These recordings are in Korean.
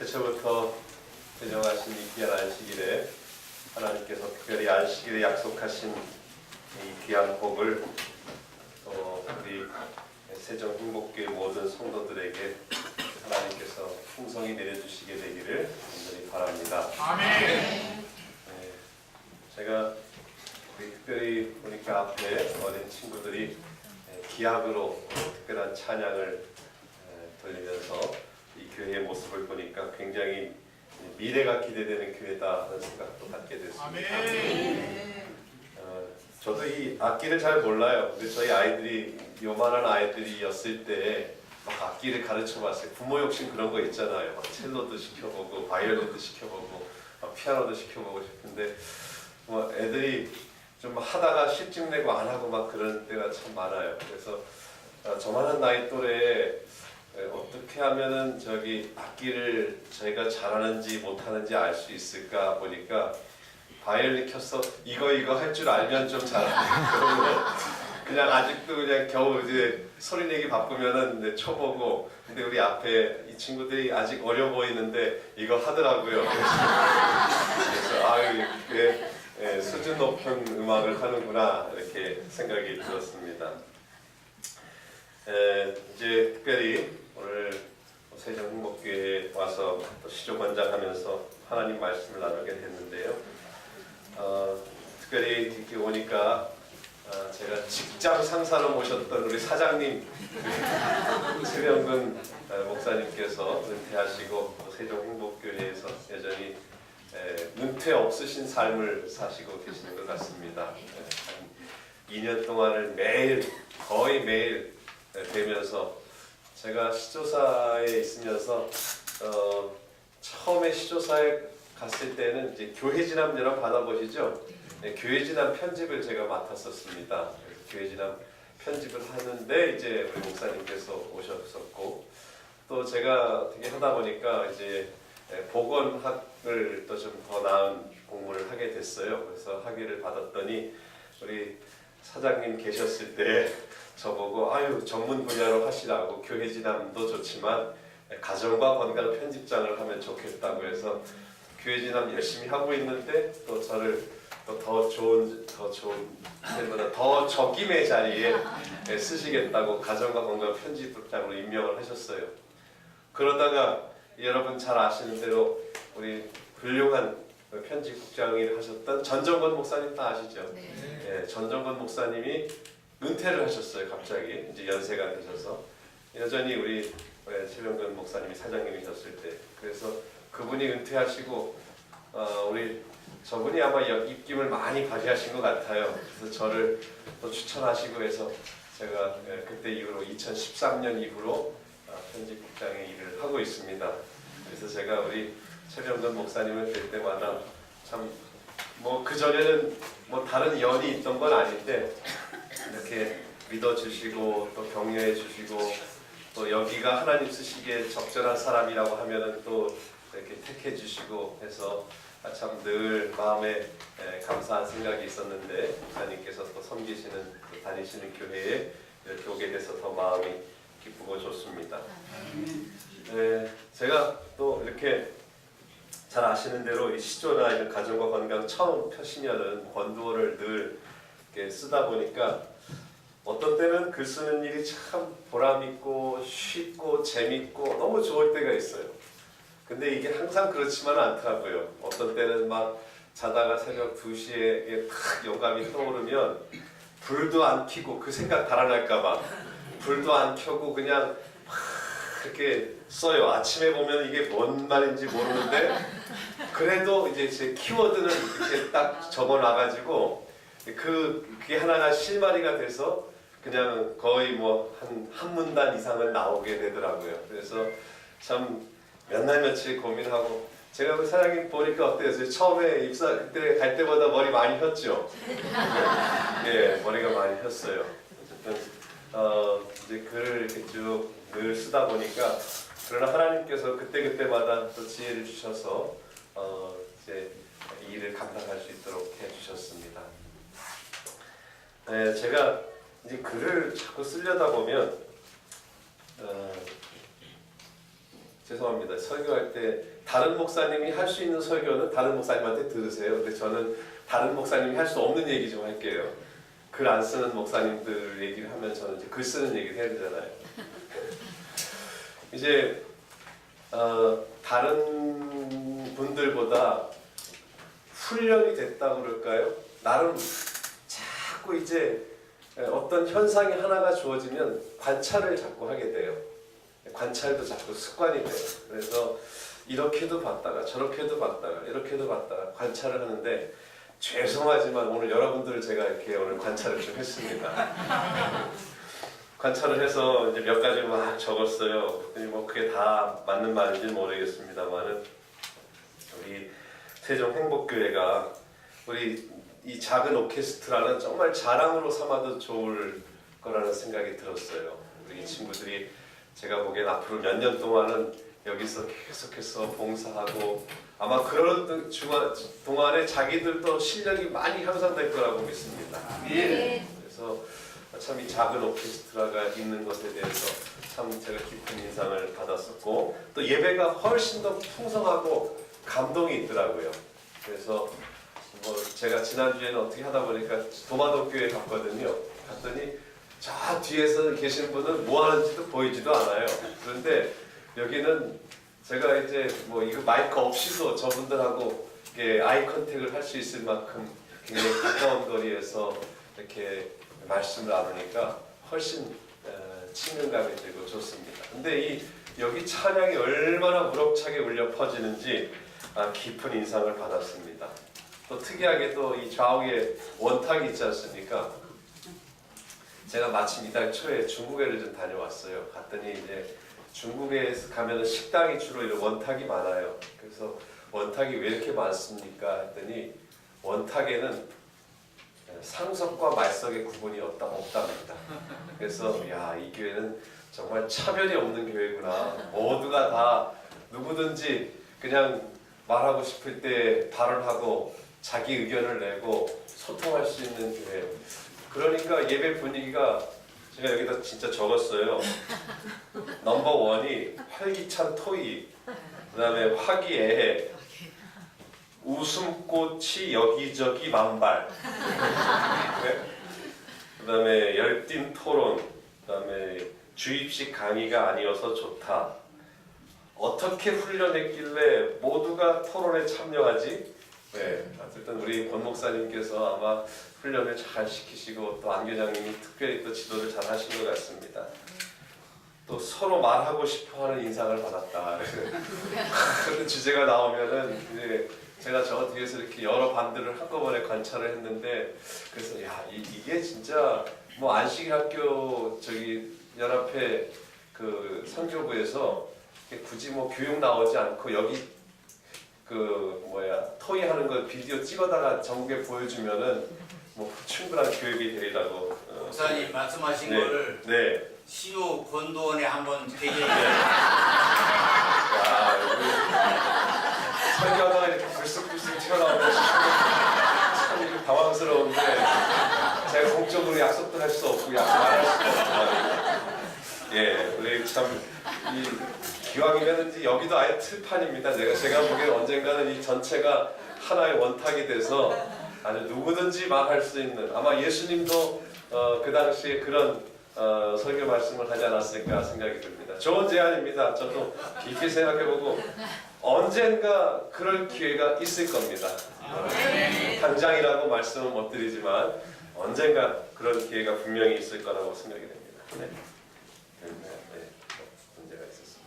태초부터 제정하신 이 귀한 안식일에 하나님께서 특별히 안식일에 약속하신 이 귀한 복을 우리 세정 행복교회 모든 성도들에게 하나님께서 풍성히 내려주시게 되기를 간절히 바랍니다. 아멘. 제가 특별히 보니까 앞에 어린 친구들이 기악으로 특별한 찬양을 돌리면서 이 교회의 모습을 보니까 굉장히 미래가 기대되는 교회다 하는 생각도 갖게 됐습니다. 아멘. 저도 이 악기를 잘 몰라요. 근데 저희 아이들이 요만한 아이들이었을 때 막 악기를 가르쳐 봤어요. 부모 욕심 그런 거 있잖아요. 막 첼로도 시켜보고 바이올린도 시켜보고 피아노도 시켜보고 싶은데 뭐 애들이 좀 하다가 실증내고 안 하고 막 그런 때가 참 많아요. 그래서 저만한 나이 또래에 어떻게 하면은 악기를 저희가 잘하는지 못하는지 알 수 있을까 보니까 바이올린 켜서 이거 할 줄 알면 좀 잘하고 그러면 그냥 아직도 그냥 겨우 이제 소리 내기 바쁘면은 쳐보고 근데 우리 앞에 이 친구들이 아직 어려 보이는데 이거 하더라고요. 그래서 수준 높은 음악을 하는구나 이렇게 생각이 들었습니다. 이제 특별히 오늘 세정행복교회에 와서 또 시조관장하면서 하나님 말씀을 나누게 됐는데요. 특별히 이렇게 오니까 제가 직장 상사로 모셨던 우리 사장님 최병근 목사님께서 은퇴하시고 세종행복교회에서 여전히 은퇴 없으신 삶을 사시고 계시는 것 같습니다. 한 2년 동안을 거의 매일 되면서 제가 시조사에 있으면서 처음에 시조사에 갔을 때는 이제 교회 진압 여러분 받아보시죠? 네, 교회 진압 편집을 제가 맡았었습니다. 교회 진압 편집을 하는데 이제 우리 목사님께서 오셨었고 또 제가 되게 하다 보니까 이제 보건학을 또 좀 더 나은 공부를 하게 됐어요. 그래서 학위를 받았더니 우리 사장님 계셨을 때 저보고 전문 분야로 하시라고 교회 진압도 좋지만 가정과 건강 편집장을 하면 좋겠다고 해서 교회 진압 열심히 하고 있는데 또 저를 또 더 좋은 더 적임의 자리에 쓰시겠다고 가정과 건강 편집장으로 임명을 하셨어요. 그러다가 여러분 잘 아시는 대로 우리 훌륭한 편집국장을 하셨던 전정건 목사님 다 아시죠? 네. 전정건 목사님이 은퇴를 하셨어요. 갑자기 이제 연세가 되셔서 여전히 우리 최병근 목사님이 사장님이셨을 때 그래서 그분이 은퇴하시고 저분이 아마 입김을 많이 발휘하신 것 같아요. 그래서 저를 또 추천하시고 해서 제가 그때 이후로 2013년 이후로 편집국장의 일을 하고 있습니다. 그래서 제가 우리 최병근 목사님을 뵐 때마다 참 그전에는 다른 연이 있던 건 아닌데 이렇게 믿어주시고 또 격려해 주시고 또 여기가 하나님 쓰시기에 적절한 사람이라고 하면은 또 이렇게 택해 주시고 해서 참 늘 마음에 감사한 생각이 있었는데 목사님께서 또 섬기시는 또 다니시는 교회에 이렇게 오게 돼서 더 마음이 기쁘고 좋습니다. 제가 또 이렇게 잘 아시는 대로 이 시조나 이런 가정과 건강 처음 펴시면은 권두어를 늘 이렇게 쓰다 보니까 어떤 때는 글 쓰는 일이 참 보람있고 쉽고 재밌고 너무 좋을 때가 있어요. 근데 이게 항상 그렇지만은 않더라고요. 어떤 때는 막 자다가 새벽 2시에 탁 영감이 떠오르면 불도 안 켜고 그 생각 달아날까봐 불도 안 켜고 그냥 막 이렇게 써요. 아침에 보면 이게 뭔 말인지 모르는데 그래도 이제 제 키워드는 이렇게 딱 적어놔가지고 그게 하나가 실마리가 돼서 그냥 거의 한 문단 이상은 나오게 되더라고요. 그래서 참 몇 날 며칠 고민하고 제가 그 사장님 보니까 어때요? 처음에 입사 그때 갈 때보다 머리 많이 폈죠? 예, 머리가 많이 폈어요. 어쨌든 이제 글을 이렇게 쭉 늘 쓰다 보니까 그러나 하나님께서 그때마다 또 지혜를 주셔서 이제 이 일을 감당할 수 있도록 해주셨습니다. 제가 이제 글을 자꾸 쓰려다 보면 죄송합니다. 설교할 때 다른 목사님이 할 수 있는 설교는 다른 목사님한테 들으세요. 근데 저는 다른 목사님이 할 수 없는 얘기 좀 할게요. 글 안 쓰는 목사님들 얘기를 하면 저는 이제 글 쓰는 얘기를 해야 되잖아요. 이제 다른 분들보다 훈련이 됐다고 그럴까요? 나름 자꾸 이제 어떤 현상이 하나가 주어지면 관찰을 자꾸 하게 돼요. 관찰도 자꾸 습관이 돼요. 그래서 이렇게도 봤다가 저렇게도 봤다가 이렇게도 봤다가 관찰을 하는데 죄송하지만 오늘 여러분들을 제가 이렇게 오늘 관찰을 좀 했습니다. 관찰을 해서 이제 몇 가지 막 적었어요. 그랬더니 뭐 그게 다 맞는 말인지 모르겠습니다만은 우리 세종 행복교회가 우리 이 작은 오케스트라는 정말 자랑으로 삼아도 좋을 거라는 생각이 들었어요. 우리 친구들이 제가 보기엔 앞으로 몇 년 동안은 여기서 계속해서 봉사하고 아마 그런 동안에 자기들도 실력이 많이 향상될 거라고 믿습니다. 예. 그래서 참 이 작은 오케스트라가 있는 것에 대해서 참 제가 깊은 인상을 받았었고 또 예배가 훨씬 더 풍성하고 감동이 있더라고요. 그래서 뭐 제가 지난주에는 어떻게 하다 보니까 도마도교에 갔거든요. 갔더니 저 뒤에서 계신 분은 뭐 하는지도 보이지도 않아요. 그런데 여기는 제가 이제 뭐 이거 마이크 없이도 저분들하고 이렇게 아이 컨택을 할 수 있을 만큼 굉장히 가까운 거리에서 이렇게 말씀을 나누니까 훨씬 친근감이 들고 좋습니다. 근데 여기 찬양이 얼마나 무럭차게 울려 퍼지는지 깊은 인상을 받았습니다. 또 특이하게 또 이 좌우에 원탁이 있지 않습니까? 제가 마침 이달 초에 중국에를 좀 다녀왔어요. 갔더니 이제 중국에 가면은 식당이 주로 이런 원탁이 많아요. 그래서 원탁이 왜 이렇게 많습니까? 했더니 원탁에는 상석과 말석의 구분이 없답니다. 그래서 야, 이 교회는 정말 차별이 없는 교회구나. 모두가 다 누구든지 그냥 말하고 싶을 때 발언하고 자기 의견을 내고 소통할 수 있는 교회. 그러니까 예배 분위기가 제가 여기다 진짜 적었어요. 넘버 원이 활기찬 토이, 그 다음에 화기애애, 웃음꽃이 여기저기 만발, 네? 그 다음에 열띤 토론, 그 다음에 주입식 강의가 아니어서 좋다. 어떻게 훈련했길래 모두가 토론에 참여하지? 네, 어쨌든 우리 권 목사님께서 아마 훈련을 잘 시키시고 또 안 교장님이 특별히 또 지도를 잘 하신 것 같습니다. 또 서로 말하고 싶어하는 인상을 받았다. 그런 주제가 나오면은 이제 제가 저 뒤에서 이렇게 여러 반들을 한꺼번에 관찰을 했는데 그래서 야 이게 진짜 뭐 안식학교 저기 연합회 그 선교부에서 굳이 뭐 교육 나오지 않고 여기 그 토의하는 거 비디오 찍어다가 전국에 보여주면은 뭐 충분한 교육이 되리라고. 목사님 말씀하신 네, 거를 네. 시우 권도원에 한번 대기해 야, 설교하다가 이렇게 불쑥불쑥 튀어나오면 참 이렇게 당황스러운데 제가 공적으로 약속도 할 수 없고 약속 안 할 수도 없고 예, 우리 참 기왕이면 이제 여기도 아예 틀판입니다. 제가 보기엔 언젠가는 이 전체가 하나의 원탁이 돼서 아주 누구든지 말할 수 있는 아마 예수님도 그 당시에 그런 설교 말씀을 하지 않았을까 생각이 듭니다. 좋은 제안입니다. 저도 깊이 생각해보고 언젠가 그럴 기회가 있을 겁니다. 당장이라고 말씀은 못 드리지만 언젠가 그런 기회가 분명히 있을 거라고 생각이 됩니다. 네. 네. 문제가 있었습니다.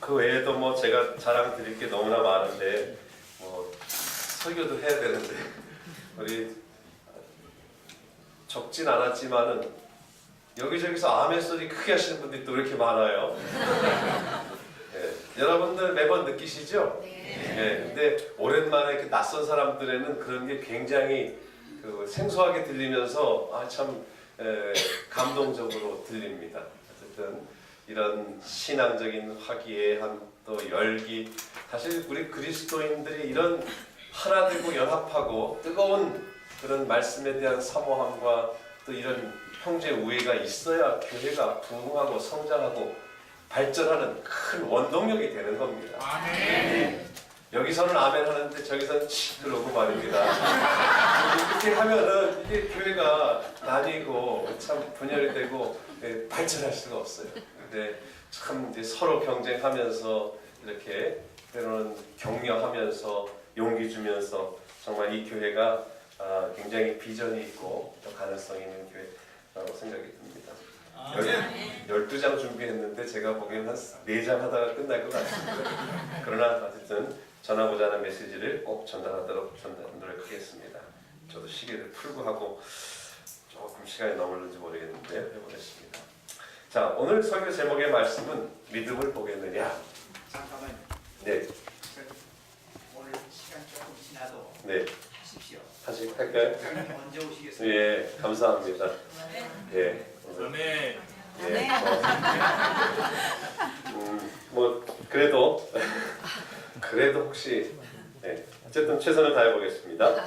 그 외에도 뭐 제가 자랑 드릴 게 너무나 많은데 뭐 설교도 해야 되는데 우리 적진 않았지만은 여기저기서 아멘 소리 크게 하시는 분들이 또 이렇게 많아요. 네, 여러분들 매번 느끼시죠? 네. 근데 오랜만에 그 낯선 사람들에는 그런 게 굉장히 그 생소하게 들리면서 참 감동적으로 들립니다. 어쨌든 이런 신앙적인 화기애애함 또 열기 사실 우리 그리스도인들이 이런 하나 되고 연합하고 뜨거운 그런 말씀에 대한 사모함과 또 이런 형제 우애가 있어야 교회가 부흥하고 성장하고 발전하는 큰 원동력이 되는 겁니다. 아멘. 여기서는 아멘 하는데 저기서는 치 그러고 말입니다. 이렇게 하면은 이게 교회가 나뉘고 참 분열이 되고 발전할 수가 없어요. 근데 참 이제 서로 경쟁하면서 이렇게 때로는 격려하면서 용기 주면서 정말 이 교회가 굉장히 비전이 있고 또 가능성이 있는 교회라고 생각이 듭니다. 12장 준비했는데 제가 보기에는 한 4장 하다가 끝날 것 같습니다. 그러나 어쨌든 전하고자 하는 메시지를 꼭 전달하도록 노력하겠습니다. 저도 시계를 풀고 하고 조금 시간이 넘었는지 모르겠는데 해보겠습니다. 자, 오늘 설교 제목의 말씀은 믿음을 보겠느냐. 잠깐만요. 네, 오늘 시간 조금 지나도 네, 하십시오. 할까요? 장님 언제 오시겠어요? 예, 감사합니다. 예, 아멘. 예, 뭐 그래도 혹시 어쨌든 최선을 다해 보겠습니다.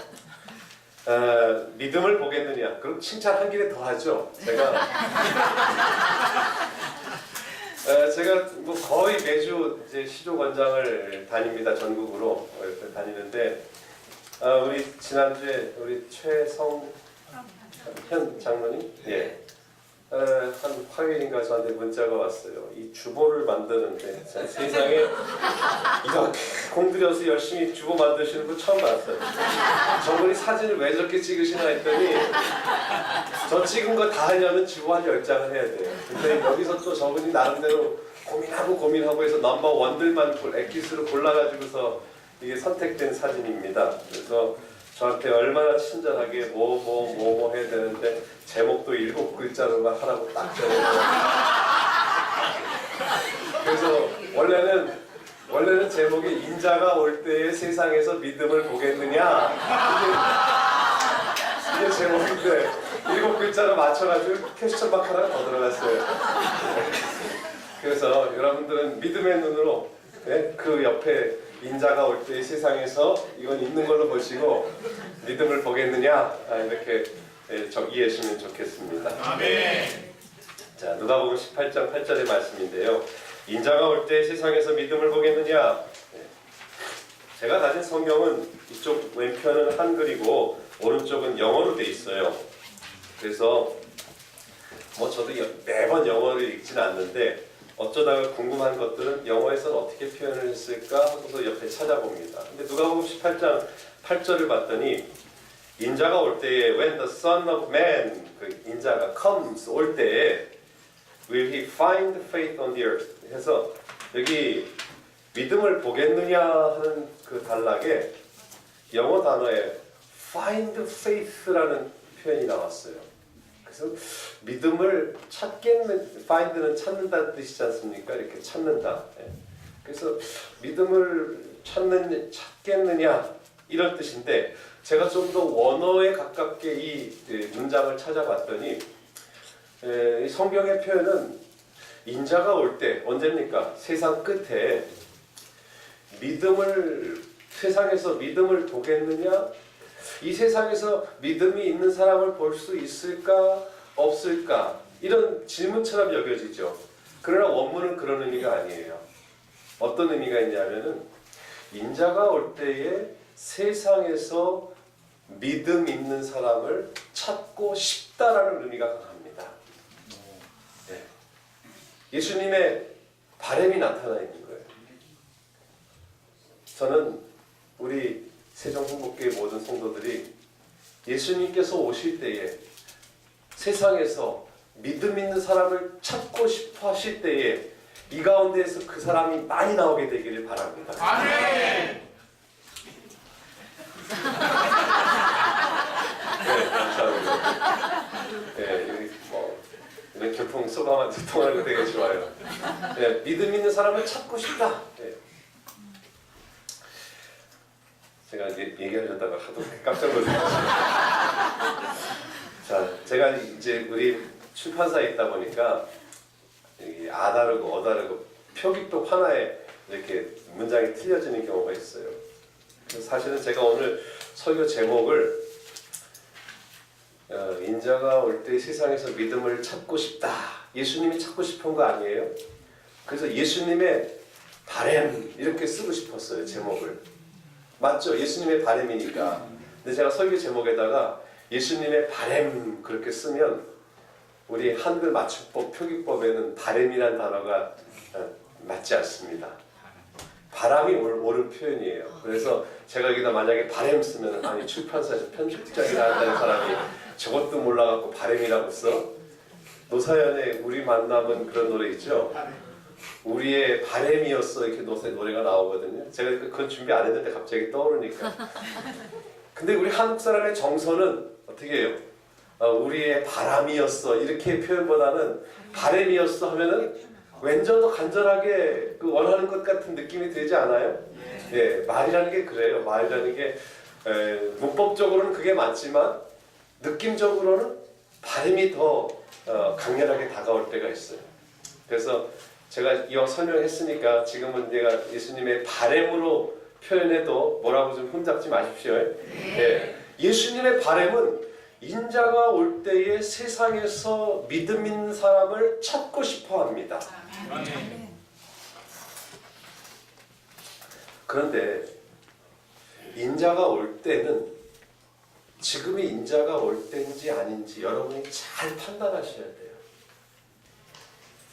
믿음을 보겠느냐? 그럼 칭찬 한 길에 더 하죠. 제가 뭐 거의 매주 이제 시조관장을 다닙니다. 전국으로 이렇게 다니는데 우리 지난주에 우리 최성현 장로님, 예. 한 화요일인가 저한테 문자가 왔어요. 이 주보를 만드는데 세상에 이렇게 공들여서 열심히 주보 만드시는 거 처음 봤어요. 저분이 사진을 왜 저렇게 찍으시나 했더니 저 찍은 거 다 하려면 주보 한 10장을 해야 돼요. 근데 여기서 또 저분이 나름대로 고민하고 해서 넘버 원들만 엑기스로 골라가지고서 이게 선택된 사진입니다. 그래서 저한테 얼마나 친절하게 뭐 해야 되는데 제목도 7글자로만 하라고 딱 정해서 그래서 원래는 제목이 인자가 올 때의 세상에서 믿음을 보겠느냐 이게 제목인데 7글자로 맞춰가지고 퀘스천 마크 하나 더 들어갔어요. 그래서 여러분들은 믿음의 눈으로 그 옆에 인자가 올 때의 세상에서 이건 있는 걸로 보시고 믿음을 보겠느냐 이렇게 이해하시면 좋겠습니다. 아멘. 자, 누가복음 18장 8절의 말씀인데요. 인자가 올 때 세상에서 믿음을 보겠느냐. 제가 가진 성경은 이쪽 왼편은 한글이고 오른쪽은 영어로 돼 있어요. 그래서 뭐 저도 매번 영어를 읽지는 않는데 어쩌다가 궁금한 것들은 영어에서는 어떻게 표현을 했을까 하고서 옆에 찾아봅니다. 근데 누가복음 18장 8절을 봤더니 인자가 올 때에 when the Son of Man, 그 인자가 comes, 올 때에 will he find faith on the earth 해서 여기 믿음을 보겠느냐 하는 그 단락에 영어 단어에 find faith라는 표현이 나왔어요. 그래서 믿음을 find는 찾는다는 뜻이지 않습니까? 이렇게 찾는다. 그래서 믿음을 찾겠느냐 이런 뜻인데 제가 좀 더 원어에 가깝게 이 문장을 찾아봤더니 이 성경의 표현은 인자가 올 때 언제입니까? 세상 끝에 세상에서 믿음을 보겠느냐? 이 세상에서 믿음이 있는 사람을 볼 수 있을까? 없을까? 이런 질문처럼 여겨지죠. 그러나 원문은 그런 의미가 아니에요. 어떤 의미가 있냐면은 인자가 올 때에 세상에서 믿음 있는 사람을 찾고 싶다라는 의미가 강합니다. 네. 예수님의 바람이 나타나 있는 거예요. 저는 우리 세종홍복교의 모든 성도들이 예수님께서 오실 때에 세상에서 믿음 있는 사람을 찾고 싶어 하실 때에 이 가운데에서 그 사람이 많이 나오게 되기를 바랍니다. 아멘. 네, 감사합니다. 네, 이런 교통 소감한 소통하는 거 되게 좋아요. 네, 믿음 있는 사람을 찾고 싶다. 네. 제가 얘기하려다가 하도 깜짝 놀랐어요. 자, 제가 이제 우리 출판사에 있다 보니까 여기 아다르고 어다르고 표기법 하나에 이렇게 문장이 틀려지는 경우가 있어요. 그래서 사실은 제가 오늘 설교 제목을 인자가 올 때 세상에서 믿음을 찾고 싶다. 예수님이 찾고 싶은 거 아니에요? 그래서 예수님의 바램 이렇게 쓰고 싶었어요. 제목을. 맞죠? 예수님의 바램이니까. 근데 제가 설교 제목에다가 예수님의 바램 그렇게 쓰면 우리 한글 맞춤법 표기법에는 바램이란 단어가 맞지 않습니다. 바람이 옳은 표현이에요. 그래서 제가 여기다 만약에 바램 쓰면 아니 출판사에서 편집장이라 한다는 사람이 저것도 몰라갖고 바램이라고 써? 노사연의 우리 만남은 그런 노래 있죠? 우리의 바램이었어 이렇게 노래가 나오거든요. 제가 그건 준비 안 했는데 갑자기 떠오르니까. 근데 우리 한국 사람의 정서는 어떻게 해요? 우리의 바람이었어 이렇게 표현보다는 바램이었어 하면은 왠지 더 간절하게 원하는 것 같은 느낌이 들지 않아요? 예, 말이라는 게 그래요. 말이라는 게 문법적으로는 그게 맞지만 느낌적으로는 바램이 더 강렬하게 다가올 때가 있어요. 그래서 제가 이왕 설명했으니까 지금은 내가 예수님의 바램으로 표현해도 뭐라고 좀 흠잡지 마십시오. 예, 예수님의 바램은 인자가 올 때에 세상에서 믿음 있는 사람을 찾고 싶어 합니다. 그런데 인자가 올 때는 지금이 인자가 올 때인지 아닌지 여러분이 잘 판단하셔야 돼요.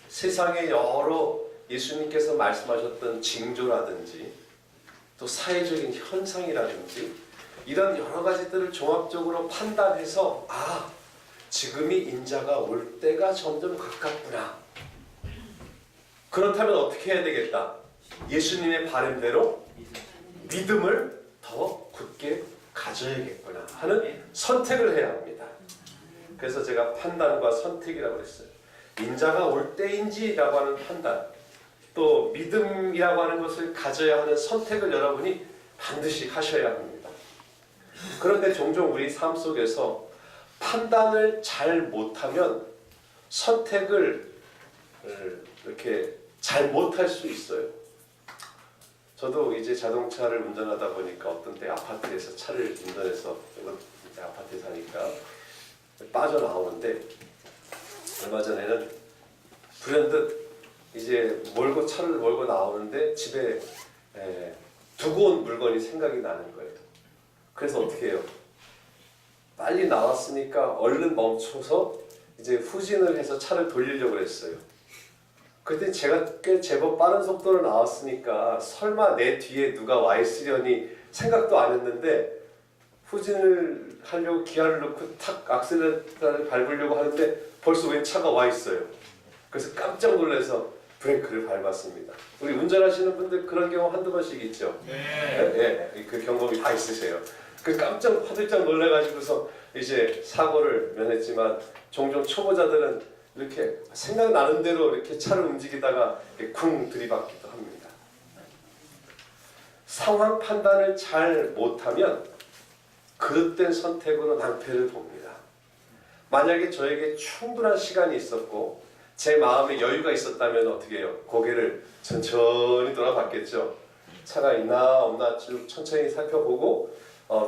세상의 여러 예수님께서 말씀하셨던 징조라든지 또 사회적인 현상이라든지 이런 여러 가지들을 종합적으로 판단해서 지금이 인자가 올 때가 점점 가깝구나. 그렇다면 어떻게 해야 되겠다? 예수님의 바램대로 믿음을 더 굳게 가져야겠구나 하는 선택을 해야 합니다. 그래서 제가 판단과 선택이라고 했어요. 인자가 올 때인지라고 하는 판단, 또 믿음이라고 하는 것을 가져야 하는 선택을 여러분이 반드시 하셔야 합니다. 그런데 종종 우리 삶 속에서 판단을 잘 못하면 선택을 이렇게 잘 못할 수 있어요. 저도 이제 자동차를 운전하다 보니까 어떤 때 아파트에서 차를 운전해서 아파트에 사니까 빠져나오는데 얼마 전에는 불현듯 이제 차를 몰고 나오는데 집에 두고 온 물건이 생각이 나는 거예요. 그래서 어떻게 해요? 빨리 나왔으니까 얼른 멈춰서 이제 후진을 해서 차를 돌리려고 했어요. 그때 제가 꽤 제법 빠른 속도로 나왔으니까 설마 내 뒤에 누가 와 있으려니 생각도 안 했는데 후진을 하려고 기아를 넣고 탁 악셀레터를 밟으려고 하는데 벌써 웬 차가 와 있어요. 그래서 깜짝 놀라서 브레이크를 밟았습니다. 우리 운전하시는 분들 그런 경우 한두 번씩 있죠? 네, 그 경험이 다 있으세요. 그 깜짝 화들짝 놀래가지고서 이제 사고를 면했지만 종종 초보자들은 이렇게 생각나는 대로 이렇게 차를 움직이다가 이렇게 쿵 들이받기도 합니다. 상황 판단을 잘 못하면 그릇된 선택으로 낭패를 봅니다. 만약에 저에게 충분한 시간이 있었고 제 마음에 여유가 있었다면 어떻게 해요? 고개를 천천히 돌아봤겠죠. 차가 있나 없나 쭉 천천히 살펴보고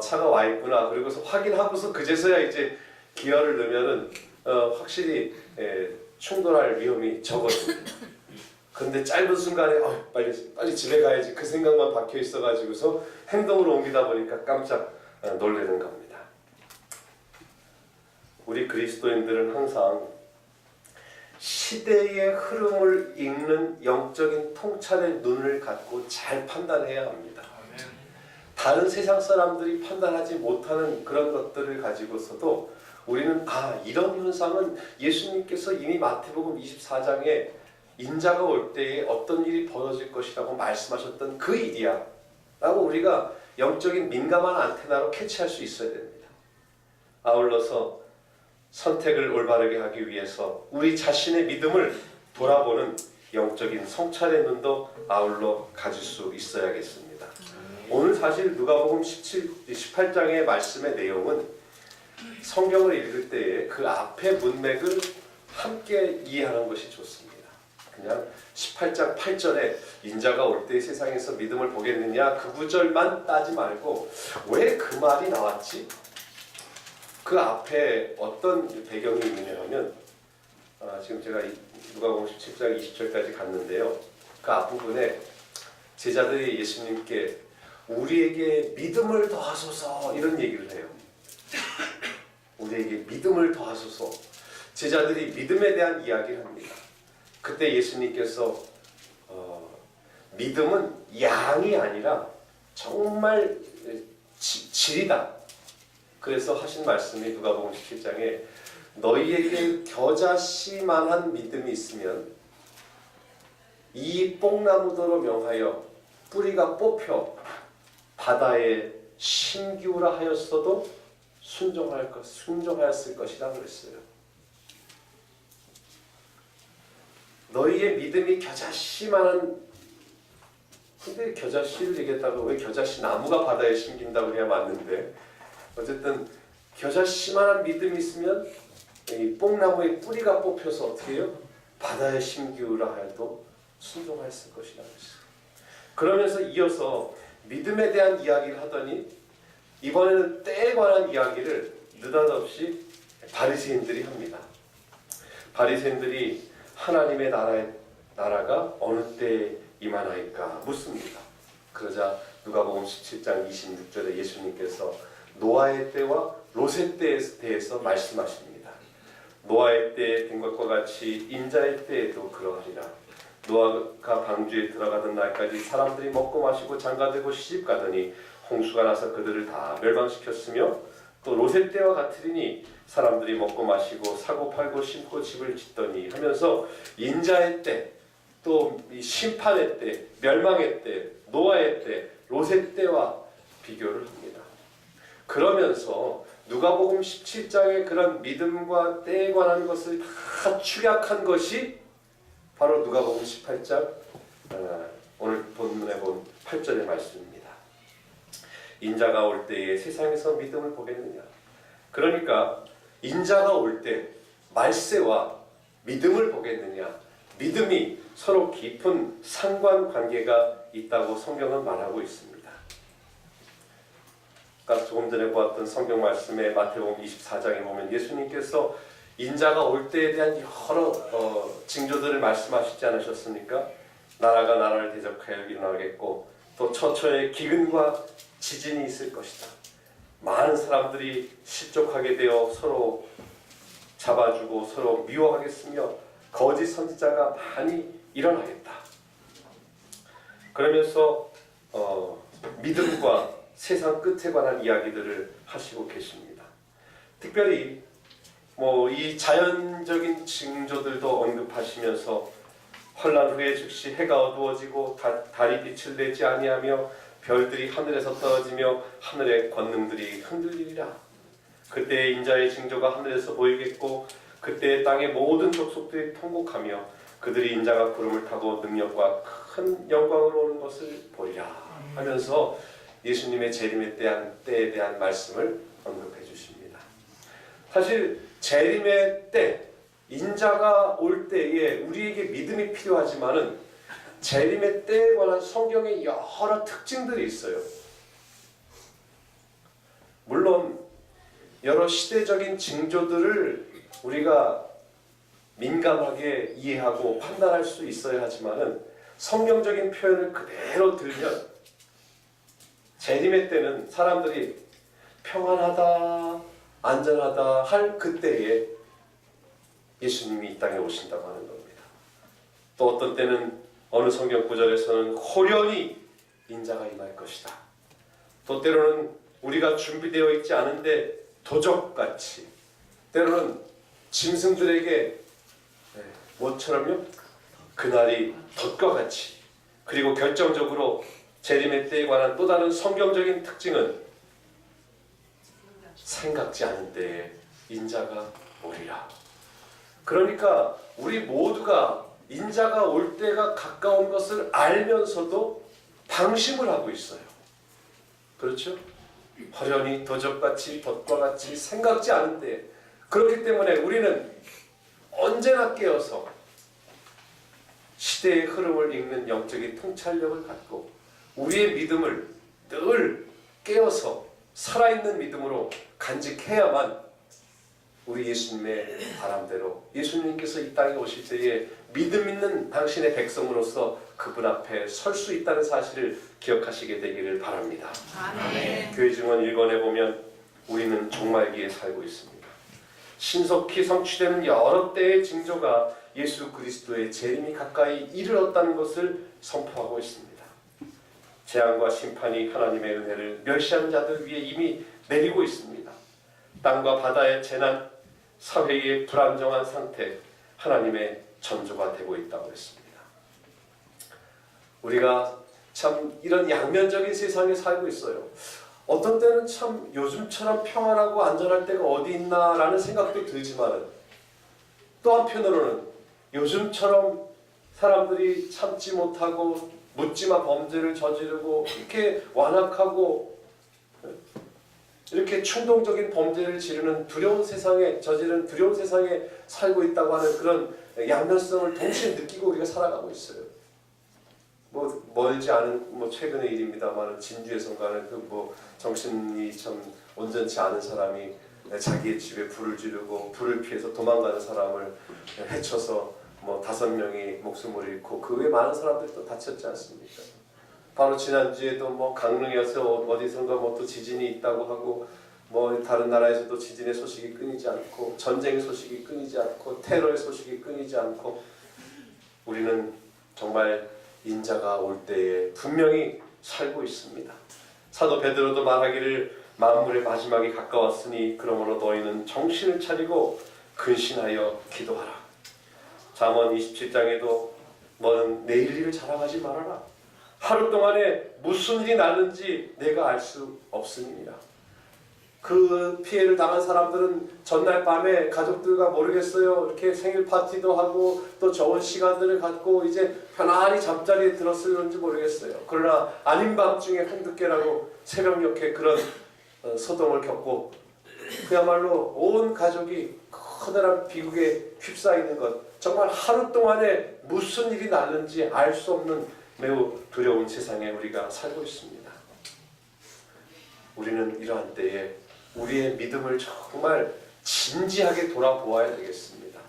차가 와 있구나. 그리고서 확인하고서 그제서야 이제 기어를 넣으면은 확실히 충돌할 위험이 적어집니다. 그런데 짧은 순간에 빨리 집에 가야지 그 생각만 박혀 있어가지고서 행동으로 옮기다 보니까 깜짝 놀라는 겁니다. 우리 그리스도인들은 항상 시대의 흐름을 읽는 영적인 통찰의 눈을 갖고 잘 판단해야 합니다. 다른 세상 사람들이 판단하지 못하는 그런 것들을 가지고서도 우리는 이런 현상은 예수님께서 이미 마태복음 24장에 인자가 올 때에 어떤 일이 벌어질 것이라고 말씀하셨던 그 일이야 라고 우리가 영적인 민감한 안테나로 캐치할 수 있어야 됩니다. 아울러서 선택을 올바르게 하기 위해서 우리 자신의 믿음을 돌아보는 영적인 성찰의 눈도 아울러 가질 수 있어야겠습니다. 오늘 사실 누가복음 18장의 말씀의 내용은 성경을 읽을 때에 그 앞의 문맥을 함께 이해하는 것이 좋습니다. 그냥 18장 8절에 인자가 올 때 세상에서 믿음을 보겠느냐 그 구절만 따지 말고 왜 그 말이 나왔지? 그 앞에 어떤 배경이 있느냐 하면 지금 제가 누가복음 17장 20절까지 갔는데요. 그 앞부분에 제자들이 예수님께 우리에게 믿음을 더하소서 이런 얘기를 해요. 우리에게 믿음을 더하소서. 제자들이 믿음에 대한 이야기를 합니다. 그때 예수님께서 믿음은 양이 아니라 정말 질이다. 그래서 하신 말씀이 누가복음 17장에 너희에게 겨자씨만한 믿음이 있으면 이 뽕나무더러 명하여 뿌리가 뽑혀 바다에 심기우라 하였어도 순종하였을 것이라 그랬어요. 너희의 믿음이 겨자씨만한, 근데 겨자씨를 얘기했다고 왜 겨자씨 나무가 바다에 심긴다고 해야 맞는데, 어쨌든 겨자씨만한 믿음이 있으면 이 뽕나무의 뿌리가 뽑혀서 어떻게 해요? 바다에 심기우라 하여도 순종하였을 것이라 했어요. 그러면서 이어서 믿음에 대한 이야기를 하더니 이번에는 때에 관한 이야기를 느닷없이 바리새인들이 합니다. 바리새인들이 하나님의 나라가 어느 때에 임하나이까 묻습니다. 그러자 누가복음 17장 26절에 예수님께서 노아의 때와 롯의 때에 대해서 말씀하십니다. 노아의 때에 된 것과 같이 인자의 때에도 그러하리라. 노아가 방주에 들어가던 날까지 사람들이 먹고 마시고 장가들고 시집가더니 홍수가 나서 그들을 다 멸망시켰으며 또 롯의 때와 같으리니 사람들이 먹고 마시고 사고 팔고 심고 집을 짓더니 하면서 인자의 때, 또 이 심판의 때, 멸망의 때, 노아의 때, 롯의 때와 비교를 합니다. 그러면서 누가복음 17장의 그런 믿음과 때에 관한 것을 다 축약한 것이 바로 누가복음 18장 오늘 본문에 본 8절의 말씀입니다. 인자가 올 때에 세상에서 믿음을 보겠느냐. 그러니까 인자가 올 때 말세와 믿음을 보겠느냐. 믿음이 서로 깊은 상관관계가 있다고 성경은 말하고 있습니다. 아까 조금 전에 보았던 성경 말씀에 마태복음 24장에 보면 예수님께서 인자가 올 때에 대한 여러 징조들을 말씀하시지 않으셨습니까? 나라가 나라를 대적하여 일어나겠고 또 처처에 기근과 지진이 있을 것이다. 많은 사람들이 실족하게 되어 서로 잡아주고 서로 미워하겠으며 거짓 선지자가 많이 일어나겠다. 그러면서 믿음과 세상 끝에 관한 이야기들을 하시고 계십니다. 특별히 이 자연적인 징조들도 언급하시면서 환란 후에 즉시 해가 어두워지고 달이 빛을 내지 아니하며 별들이 하늘에서 떨어지며 하늘의 권능들이 흔들리리라. 그때 인자의 징조가 하늘에서 보이겠고 그때 땅의 모든 족속들이 통곡하며 그들이 인자가 구름을 타고 능력과 큰 영광으로 오는 것을 보리라 하면서 예수님의 재림에 대한 때에 대한 말씀을 언급해 주십니다. 사실 재림의 때, 인자가 올 때에 우리에게 믿음이 필요하지만은 재림의 때에 관한 성경의 여러 특징들이 있어요. 물론 여러 시대적인 징조들을 우리가 민감하게 이해하고 판단할 수 있어야 하지만은 성경적인 표현을 그대로 들면 재림의 때는 사람들이 평안하다, 안전하다 할 그때에 예수님이 이 땅에 오신다고 하는 겁니다. 또 어떤 때는 어느 성경 구절에서는 호련히 인자가 임할 것이다. 또 때로는 우리가 준비되어 있지 않은데 도적같이, 때로는 짐승들에게 뭐처럼요? 그날이 덫과 같이. 그리고 결정적으로 재림의 때에 관한 또 다른 성경적인 특징은 생각지 않은 때에 인자가 오리라. 그러니까 우리 모두가 인자가 올 때가 가까운 것을 알면서도 방심을 하고 있어요. 그렇죠? 호련히 도적같이 덫과 같이 생각지 않은 때. 그렇기 때문에 우리는 언제나 깨어서 시대의 흐름을 읽는 영적인 통찰력을 갖고 우리의 믿음을 늘 깨어서 살아있는 믿음으로 간직해야만 우리 예수님의 바람대로 예수님께서 이 땅에 오실 때에 믿음 있는 당신의 백성으로서 그분 앞에 설 수 있다는 사실을 기억하시게 되기를 바랍니다. 아멘. 교회 증언 1권에 보면 우리는 종말기에 살고 있습니다. 신속히 성취되는 여러 때의 징조가 예수 그리스도의 재림이 가까이 이르렀다는 것을 선포하고 있습니다. 재앙과 심판이 하나님의 은혜를 멸시하는 자들 위에 이미 내리고 있습니다. 땅과 바다의 재난, 사회의 불안정한 상태, 하나님의 전조가 되고 있다고 했습니다. 우리가 참 이런 양면적인 세상에 살고 있어요. 어떤 때는 참 요즘처럼 평안하고 안전할 때가 어디 있나라는 생각도 들지만 또 한편으로는 요즘처럼 사람들이 참지 못하고 묻지마 범죄를 저지르고 이렇게 완악하고 이렇게 충동적인 범죄를 저지르는 두려운 세상에 살고 있다고 하는 그런 양면성을 동시에 느끼고 우리가 살아가고 있어요. 멀지 않은 최근의 일입니다만 진주에선가는 정신이 참 온전치 않은 사람이 자기의 집에 불을 지르고 불을 피해서 도망가는 사람을 해쳐서 5명이 목숨을 잃고 그 외에 많은 사람들이 또 다쳤지 않습니까? 바로 지난주에도 강릉에서 어디선가 또 지진이 있다고 하고 다른 나라에서도 지진의 소식이 끊이지 않고 전쟁의 소식이 끊이지 않고 테러의 소식이 끊이지 않고 우리는 정말 인자가 올 때에 분명히 살고 있습니다. 사도 베드로도 말하기를 만물의 마지막이 가까웠으니 그러므로 너희는 정신을 차리고 근신하여 기도하라. 잠언 27장에도 너는 내일 일을 자랑하지 말아라. 하루 동안에 무슨 일이 났는지 내가 알 수 없음이니라. 그 피해를 당한 사람들은 전날 밤에 가족들과 모르겠어요. 이렇게 생일 파티도 하고 또 좋은 시간들을 갖고 이제 편안히 잠자리에 들었을는지 모르겠어요. 그러나 아닌 밤중에 한두깨라고 새벽녘에 그런 소동을 겪고 그야말로 온 가족이 커다란 비극에 휩싸이는 것, 정말 하루 동안에 무슨 일이 났는지 알 수 없는 매우 두려운 세상에 우리가 살고 있습니다. 우리는 이러한 때에 우리의 믿음을 정말 진지하게 돌아보아야 되겠습니다.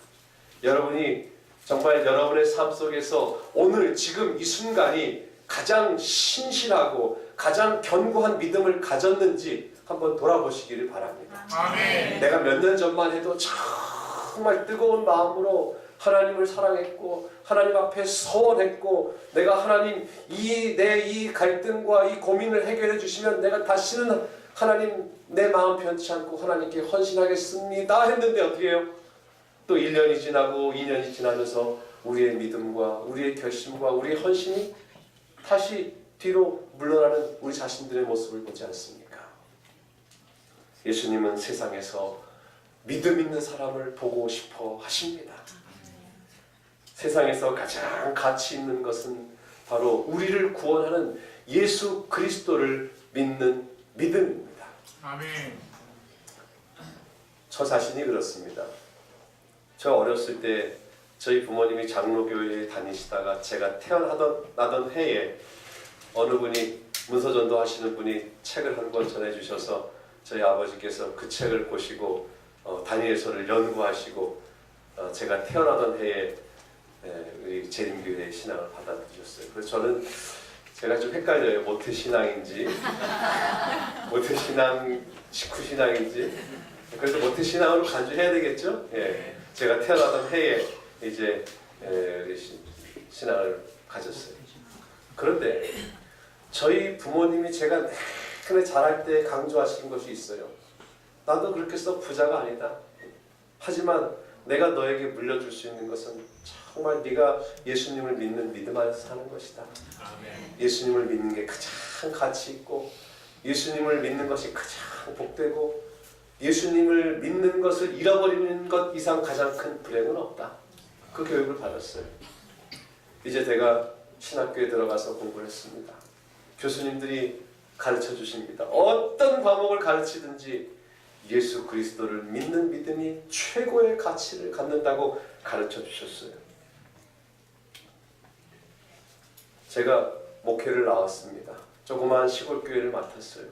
여러분이 정말 여러분의 삶 속에서 오늘 지금 이 순간이 가장 신실하고 가장 견고한 믿음을 가졌는지 한번 돌아보시기를 바랍니다. 아멘. 내가 몇 년 전만 해도 정말 뜨거운 마음으로 하나님을 사랑했고 하나님 앞에 서원했고 내가 하나님 내 이 갈등과 이 고민을 해결해 주시면 내가 다시는 하나님 내 마음 편치 않고 하나님께 헌신하겠습니다 했는데 어떻게 해요? 또 1년이 지나고 2년이 지나면서 우리의 믿음과 우리의 결심과 우리의 헌신이 다시 뒤로 물러나는 우리 자신들의 모습을 보지 않습니까? 예수님은 세상에서 믿음 있는 사람을 보고 싶어 하십니다. 세상에서 가장 가치 있는 것은 바로 우리를 구원하는 예수 그리스도를 믿는 믿음입니다. 아멘. 저 자신이 그렇습니다. 저 어렸을 때 저희 부모님이 장로교회에 다니시다가 제가 태어나던 해에 어느 분이 문서전도 하시는 분이 책을 한 권 전해주셔서 저희 아버지께서 그 책을 보시고 다니엘서를 연구하시고 제가 태어나던 해에 우리 재림교회 신앙을 받아들이셨어요. 그래서 저는 제가 좀 헷갈려요. 모태신앙인지 모태신앙 식후신앙인지 그래서 모태신앙으로 간주해야 되겠죠. 예, 제가 태어나던 해에 이제 신앙을 가졌어요. 그런데 저희 부모님이 제가 내내 자랄 때 강조하신 것이 있어요. 나도 그렇게 써 부자가 아니다. 하지만 내가 너에게 물려줄 수 있는 것은 정말 네가 예수님을 믿는 믿음 안에서 사는 것이다. 아멘. 예수님을 믿는 게 가장 가치 있고 예수님을 믿는 것이 가장 복되고 예수님을 믿는 것을 잃어버리는 것 이상 가장 큰 불행은 없다. 그 교육을 받았어요. 이제 제가 신학교에 들어가서 공부를 했습니다. 교수님들이 가르쳐 주십니다. 어떤 과목을 가르치든지 예수 그리스도를 믿는 믿음이 최고의 가치를 갖는다고 가르쳐 주셨어요. 제가 목회를 나왔습니다. 조그마한 시골교회를 맡았어요.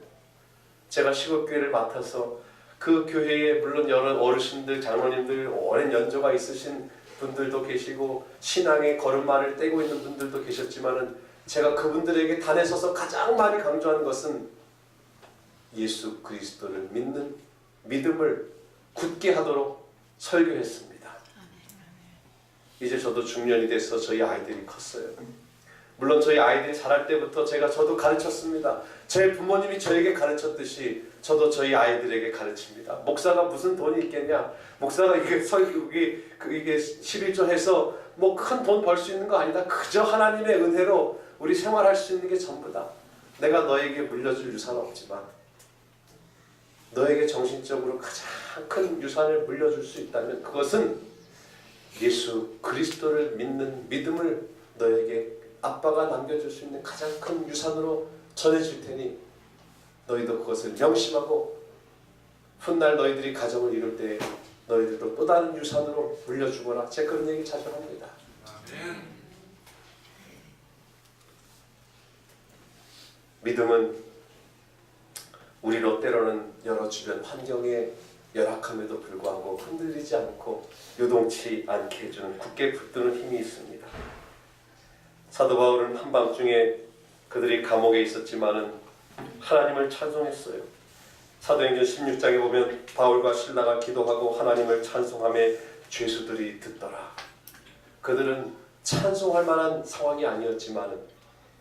제가 시골교회를 맡아서 그 교회에 물론 여러 어르신들, 장로님들, 오랜 연조가 있으신 분들도 계시고 신앙의 걸음마를 떼고 있는 분들도 계셨지만은 제가 그분들에게 단에 서서 가장 많이 강조하는 것은 예수 그리스도를 믿는 믿음을 굳게 하도록 설교했습니다. 이제 저도 중년이 돼서 저희 아이들이 컸어요. 물론 저희 아이들이 자랄 때부터 저도 가르쳤습니다. 제 부모님이 저에게 가르쳤듯이 저도 저희 아이들에게 가르칩니다. 목사가 무슨 돈이 있겠냐? 목사가 이게 11조 해서 뭐 큰 돈 벌 수 있는 거 아니다. 그저 하나님의 은혜로 우리 생활할 수 있는 게 전부다. 내가 너에게 물려줄 유산은 없지만 너에게 정신적으로 가장 큰 유산을 물려줄 수 있다면 그것은 예수 그리스도를 믿는 믿음을 너에게 아빠가 남겨줄 수 있는 가장 큰 유산으로 전해줄 테니 너희도 그것을 명심하고 훗날 너희들이 가정을 이룰 때 너희들도 또 다른 유산으로 물려주거라. 제가 그런 얘기 자주 합니다. 믿음은 우리로 때로는 여러 주변 환경에 열악함에도 불구하고 흔들리지 않고 요동치 않게 해주는 굳게 붙드는 힘이 있습니다. 사도 바울은 한밤중에 그들이 감옥에 있었지만은 하나님을 찬송했어요. 사도행전 16장에 보면 바울과 실라가 기도하고 하나님을 찬송하며 죄수들이 듣더라. 그들은 찬송할 만한 상황이 아니었지만은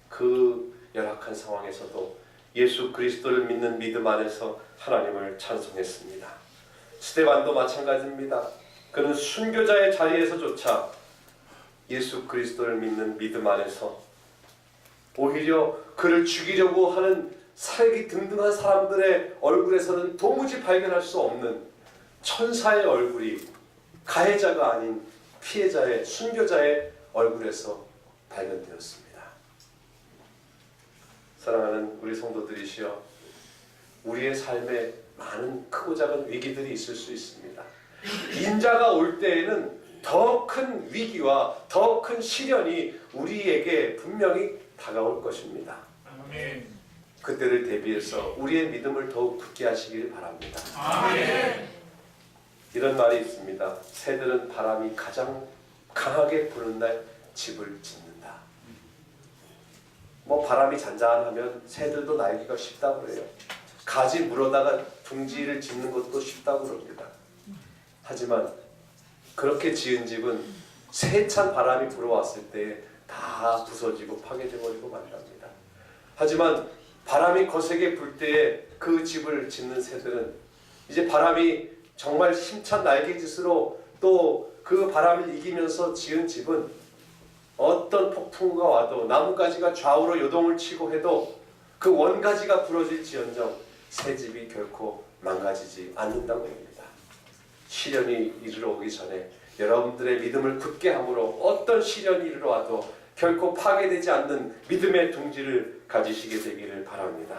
그 열악한 상황에서도 예수 그리스도를 믿는 믿음 안에서 하나님을 찬송했습니다. 스데반도 마찬가지입니다. 그는 순교자의 자리에서조차 예수 그리스도를 믿는 믿음 안에서 오히려 그를 죽이려고 하는 살기 등등한 사람들의 얼굴에서는 도무지 발견할 수 없는 천사의 얼굴이 가해자가 아닌 피해자의 순교자의 얼굴에서 발견되었습니다. 사랑하는 우리 성도들이시여, 우리의 삶에 많은 크고 작은 위기들이 있을 수 있습니다. 인자가 올 때에는 더 큰 위기와 더 큰 시련이 우리에게 분명히 다가올 것입니다. 아멘. 그때를 대비해서 우리의 믿음을 더욱 굳게 하시길 바랍니다. 아멘. 이런 말이 있습니다. 새들은 바람이 가장 강하게 부는 날 집을 짓는다. 뭐 바람이 잔잔하면 새들도 날기가 쉽다고 그래요. 가지 물어다가 둥지를 짓는 것도 쉽다고 그럽니다. 하지만 그렇게 지은 집은 세찬 바람이 불어왔을 때 다 부서지고 파괴되어버리고 말합니다. 하지만 바람이 거세게 불 때에 그 집을 짓는 새들은 이제 바람이 정말 힘찬 날개짓으로 또 그 바람을 이기면서 지은 집은 어떤 폭풍우가 와도 나뭇가지가 좌우로 요동을 치고 해도 그 원가지가 부러질지언정 새 집이 결코 망가지지 않는다고 합니다. 시련이 이르러 오기 전에 여러분들의 믿음을 굳게 함으로 어떤 시련이 이르러 와도 결코 파괴되지 않는 믿음의 둥지를 가지시게 되기를 바랍니다.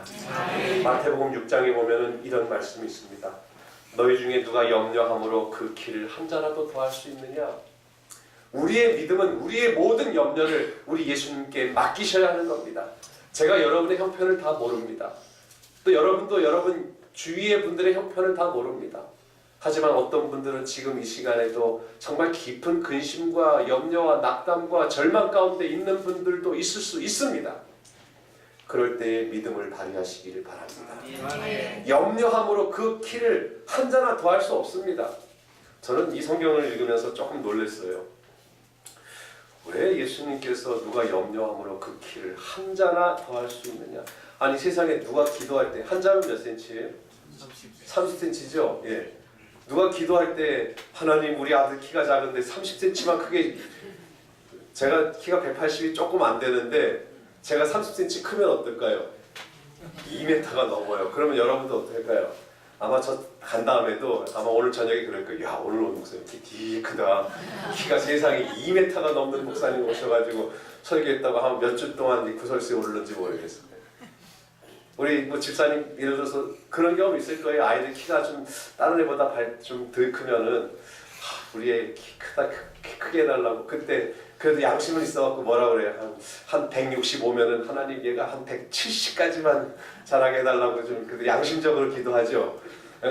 마태복음 6장에 보면은 이런 말씀이 있습니다. 너희 중에 누가 염려함으로 그 길을 한 자라도 더할 수 있느냐? 우리의 믿음은 우리의 모든 염려를 우리 예수님께 맡기셔야 하는 겁니다. 제가 여러분의 형편을 다 모릅니다. 또 여러분도 여러분 주위의 분들의 형편을 다 모릅니다. 하지만 어떤 분들은 지금 이 시간에도 정말 깊은 근심과 염려와 낙담과 절망 가운데 있는 분들도 있을 수 있습니다. 그럴 때에 믿음을 발휘하시기를 바랍니다. 염려함으로 그 키를 한 자나 더할 수 없습니다. 저는 이 성경을 읽으면서 조금 놀랐어요. 왜 예수님께서 누가 염려함으로 그 키를 한 자나 더할 수 있느냐? 아니 세상에 누가 기도할 때 한 자면 몇 센치예요? 30cm죠? 예. 누가 기도할 때 하나님 우리 아들 키가 작은데 30cm만 크게, 제가 키가 180이 조금 안 되는데 제가 30cm 크면 어떨까요? 2m가 넘어요. 그러면 여러분도 어떨까요? 아마 저 간 다음에도 아마 오늘 저녁에 그럴 거예요. 야 오늘 온 목사님 키 되게 크다. 키가 세상에 2m가 넘는 목사님 오셔가지고 설교했다고 한 몇 주 동안 구설수에 오르는지 모르겠어요. 우리 뭐 집사님 예를 들어서 그런 경험 있을 거예요. 아이들 키가 좀 다른 애보다 좀 덜 크면은 우리 애 키 크다 크게 해달라고. 그때 그래도 양심은 있어갖고 뭐라 그래요. 한 165면은 하나님 얘가 한 170까지만 자라게 해달라고 좀 그래도 양심적으로 기도하죠.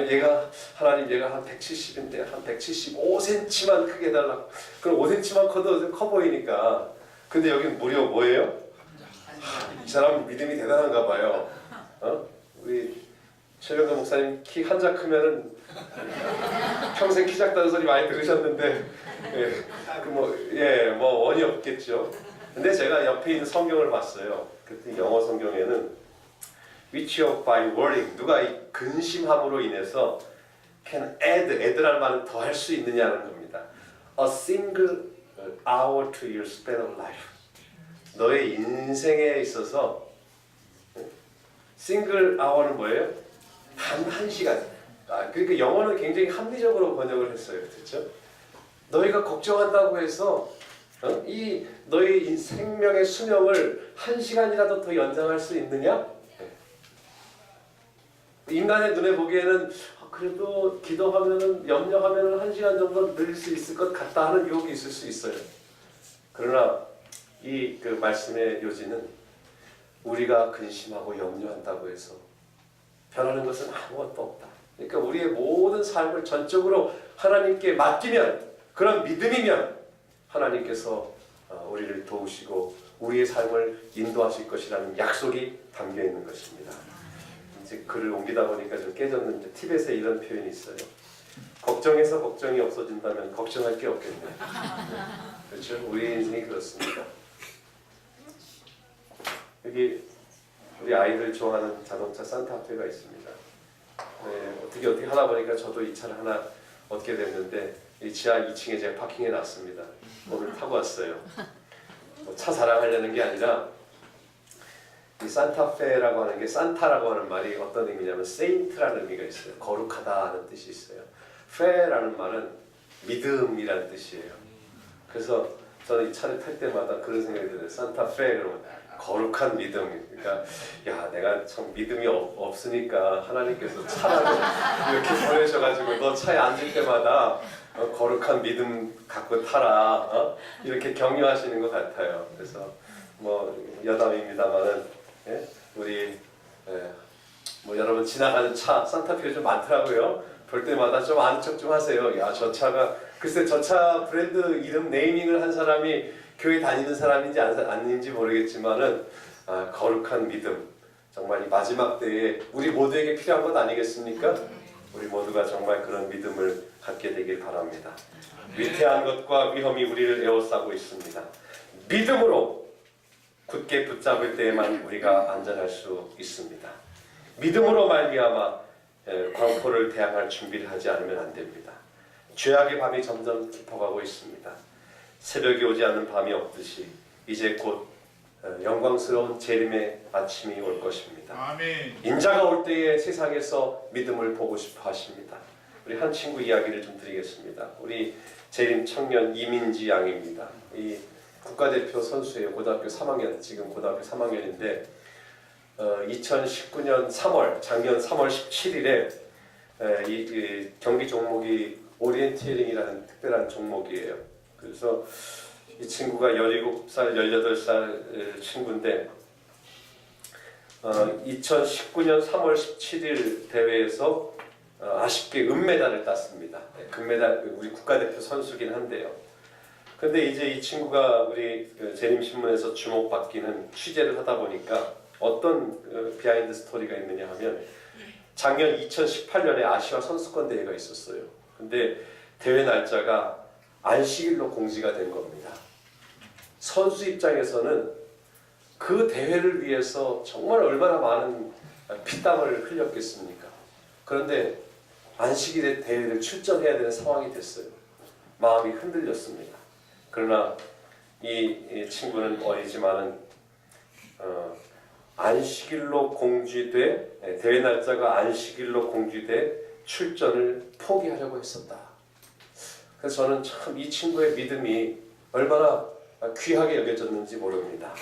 얘가 하나님 얘가 한 170인데 한 175cm만 크게 해달라. 그럼 5cm만 커도 커 보이니까. 근데 여기는 무려 뭐예요? 이 사람 믿음이 대단한가 봐요. 우리 최병근 목사님 키 한자 크면은 평생 키 작다는 소리 많이 들으셨는데 뭐 원이 없겠죠. 근데 제가 옆에 있는 성경을 봤어요. 그때 영어 성경에는 which of by worrying 누가 이 근심함으로 인해서 can add라는 말은 더 할 수 있느냐는 겁니다. A single hour to your span of life. 너의 인생에 있어서 single hour는 뭐예요? 단 1시간. 그러니까 영어는 굉장히 합리적으로 번역을 했어요. 그렇죠? 너희가 걱정한다고 해서 이 너희 생명의 수명을 1시간이라도 더 연장할 수 있느냐? 인간의 눈에 보기에는 그래도 기도하면은 염려하면은 1시간 정도 늘릴 수 있을 것 같다 하는 유혹이 있을 수 있어요. 그러나 이 그 말씀의 요지는 우리가 근심하고 염려한다고 해서 변하는 것은 아무것도 없다. 그러니까 우리의 모든 삶을 전적으로 하나님께 맡기면, 그런 믿음이면 하나님께서 우리를 도우시고 우리의 삶을 인도하실 것이라는 약속이 담겨 있는 것입니다. 이제 글을 옮기다 보니까 좀 깨졌는데 티벳에 이런 표현이 있어요. 걱정해서 걱정이 없어진다면 걱정할 게 없겠네. 그렇죠? 우리 인생이 그렇습니다. 여기 우리 아이들 좋아하는 자동차 산타페가 있습니다. 어떻게 하다 보니까 저도 이 차를 하나 얻게 됐는데 이 지하 2층에 제가 파킹해 놨습니다. 오늘 타고 왔어요. 차 자랑하려는 게 아니라 이 산타페라고 하는 게, 산타라고 하는 말이 어떤 의미냐면 세인트라는 의미가 있어요. 거룩하다는 뜻이 있어요. 페라는 말은 믿음이라는 뜻이에요. 그래서 저는 이 차를 탈 때마다 그런 생각이 들어요. 산타페 그러면 거룩한 믿음. 그러니까 야, 내가 참 믿음이 없으니까 하나님께서 차라고 이렇게 보내셔가지고 너 차에 앉을 때마다 거룩한 믿음 갖고 타라, 이렇게 격려하시는 것 같아요. 그래서 뭐 여담입니다만은 우리 뭐 여러분 지나가는 차 산타페 좀 많더라고요. 볼 때마다 좀 아는 척 좀 하세요. 야, 저 차가 글쎄 저 차 브랜드 이름 네이밍을 한 사람이 교회 다니는 사람인지 아닌지 모르겠지만은 거룩한 믿음, 정말 이 마지막 때에 우리 모두에게 필요한 것 아니겠습니까? 우리 모두가 정말 그런 믿음을 갖게 되길 바랍니다. 위태한 것과 위험이 우리를 에워싸고 있습니다. 믿음으로 굳게 붙잡을 때에만 우리가 안전할 수 있습니다. 믿음으로 말미암아 광포를 대항할 준비를 하지 않으면 안 됩니다. 죄악의 밤이 점점 깊어가고 있습니다. 새벽이 오지 않는 밤이 없듯이 이제 곧 영광스러운 재림의 아침이 올 것입니다. 아멘. 인자가 올 때에 세상에서 믿음을 보고 싶어 하십니다. 우리 한 친구 이야기를 좀 드리겠습니다. 우리 재림 청년 이민지 양입니다. 이 국가대표 선수예요. 고등학교 3학년, 지금 고등학교 3학년인데 2019년 3월, 작년 3월 17일에 이 경기 종목이 오리엔티어링이라는 특별한 종목이에요. 그래서 이 친구가 17살, 18살 친구인데 2019년 3월 17일 대회에서 아쉽게 은메달을 땄습니다. 금메달, 우리 국가대표 선수긴 한데요. 근데 이제 이 친구가 우리 재림신문에서 주목받기는 취재를 하다 보니까 어떤 비하인드 스토리가 있느냐 하면 작년 2018년에 아시아 선수권 대회가 있었어요. 근데 대회 날짜가 안식일로 공지가 된 겁니다. 선수 입장에서는 그 대회를 위해서 정말 얼마나 많은 피땀을 흘렸겠습니까? 그런데 안식일에 대회를 출전해야 되는 상황이 됐어요. 마음이 흔들렸습니다. 그러나 이 친구는 어리지만은 안식일로 공지돼, 대회 날짜가 안식일로 공지돼 출전을 포기하려고 했었다. 그래서 저는 참 이 친구의 믿음이 얼마나 귀하게 여겨졌는지 모릅니다.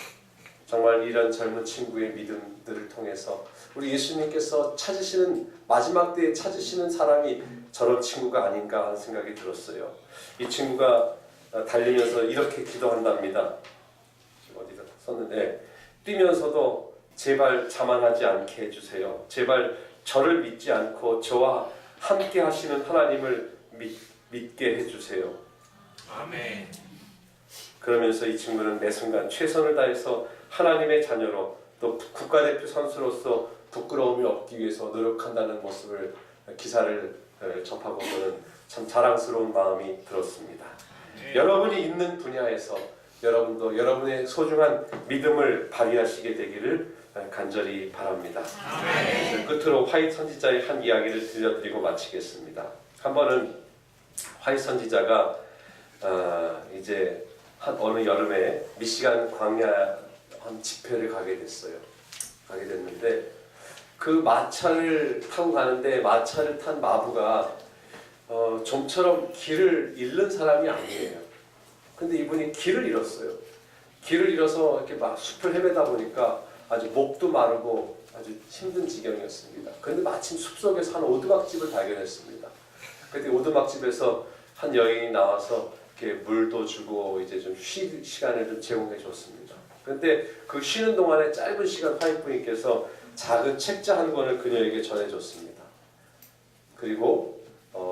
정말 이런 젊은 친구의 믿음들을 통해서 우리 예수님께서 찾으시는, 마지막 때에 찾으시는 사람이 저런 친구가 아닌가 하는 생각이 들었어요. 이 친구가 달리면서 이렇게 기도한답니다. 어디다 썼는데, 뛰면서도 제발 자만하지 않게 해주세요. 제발 저를 믿지 않고 저와 함께 하시는 하나님을 믿게 해주세요. 아멘. 그러면서 이 친구는 매 순간 최선을 다해서 하나님의 자녀로 또 국가대표 선수로서 부끄러움이 없기 위해서 노력한다는 모습을 기사를 접하고 저는 참 자랑스러운 마음이 들었습니다. 여러분이 있는 분야에서 여러분도 여러분의 소중한 믿음을 발휘하시게 되기를 간절히 바랍니다. 끝으로 화이트 선지자의 한 이야기를 들려드리고 마치겠습니다. 한 번은 화이트 선지자가 이제 어느 여름에 미시간 광야 한 집회를 가게 됐는데 그 마차를 타고 가는데 마차를 탄 마부가 좀처럼 길을 잃는 사람이 아니에요. 근데 이분이 길을 잃었어요. 길을 잃어서 이렇게 막 숲을 헤매다 보니까 아주 목도 마르고 아주 힘든 지경이었습니다. 그런데 마침 숲속에서 한 오두막집을 발견했습니다. 그때 오두막집에서 한 여인이 나와서 이렇게 물도 주고 이제 좀 쉴 시간을 좀 제공해 줬습니다. 그런데 그 쉬는 동안에 짧은 시간 화이트분께서 작은 책자 한 권을 그녀에게 전해줬습니다. 그리고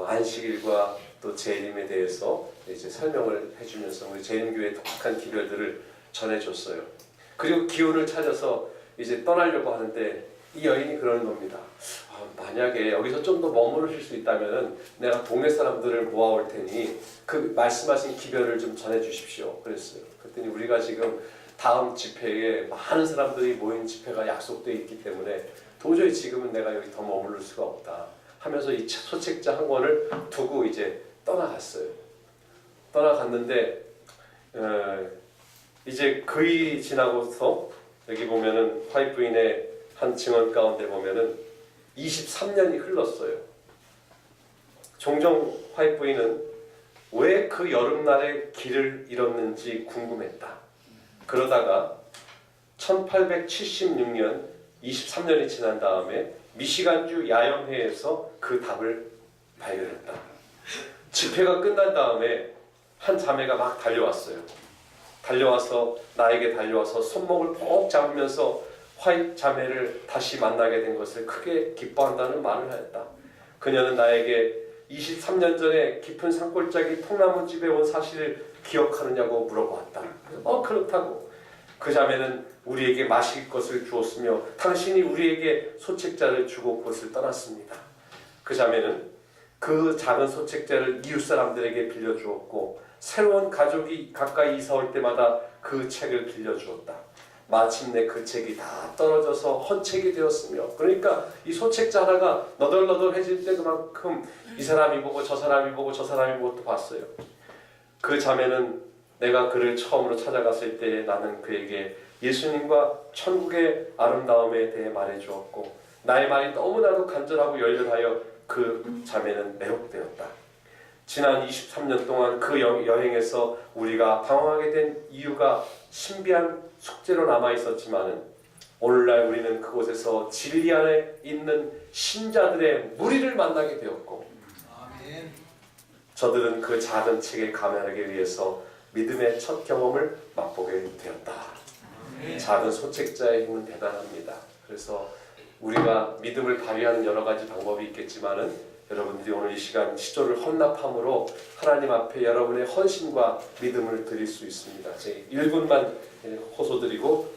안식일과 또 재림에 대해서 이제 설명을 해주면서 우리 재림교회의 독특한 기별들을 전해줬어요. 그리고 기운을 찾아서 이제 떠나려고 하는데 이 여인이 그러는 겁니다. 만약에 여기서 좀 더 머무르실 수 있다면 내가 동네 사람들을 모아올 테니 그 말씀하신 기별을 좀 전해주십시오. 그랬어요. 그랬더니 우리가 지금 다음 집회에 많은 사람들이 모인 집회가 약속되어 있기 때문에 도저히 지금은 내가 여기 더 머무를 수가 없다 하면서 이 소책자 한 권을 두고 이제 떠나갔어요. 떠나갔는데 이제 그이 지나고서 여기 보면은 화이트부인의 한 증언 가운데 보면은 23년이 흘렀어요. 종종 화이트부인은 왜 그 여름날에 길을 잃었는지 궁금했다. 그러다가 1876년 23년이 지난 다음에 미시간주 야영회에서 그 답을 발견했다. 집회가 끝난 다음에 한 자매가 막 나에게 달려와서 손목을 꼭 잡으면서 화이트 자매를 다시 만나게 된 것을 크게 기뻐한다는 말을 하였다. 그녀는 나에게 23년 전에 깊은 산골짜기 통나무집에 온 사실을 기억하느냐고 물어보았다. 그렇다고. 그 자매는 우리에게 마실 것을 주었으며 당신이 우리에게 소책자를 주고 그것을 떠났습니다. 그 자매는 그 작은 소책자를 이웃 사람들에게 빌려주었고 새로운 가족이 가까이 이사올 때마다 그 책을 빌려주었다. 마침내 그 책이 다 떨어져서 헌책이 되었으며 그러니까 이 소책자 하나가 너덜너덜해질 때 그만큼 이 사람이 보고 저 사람이 보고 저 사람이 보고 또 봤어요. 그 자매는 내가 그를 처음으로 찾아갔을 때 나는 그에게 예수님과 천국의 아름다움에 대해 말해주었고 나의 말이 너무나도 간절하고 열렬하여 그 자매는 매혹되었다. 지난 23년 동안 그 여행에서 우리가 당황하게 된 이유가 신비한 숙제로 남아있었지만 오늘날 우리는 그곳에서 진리 안에 있는 신자들의 무리를 만나게 되었고 저들은 그 작은 책에 감회하기 위해서 믿음의 첫 경험을 맛보게 되었다. 작은 소책자의 힘은 대단합니다. 그래서 우리가 믿음을 발휘하는 여러 가지 방법이 있겠지만은 여러분들이 오늘 이 시간 시조를 헌납함으로 하나님 앞에 여러분의 헌신과 믿음을 드릴 수 있습니다. 제 1분만 호소드리고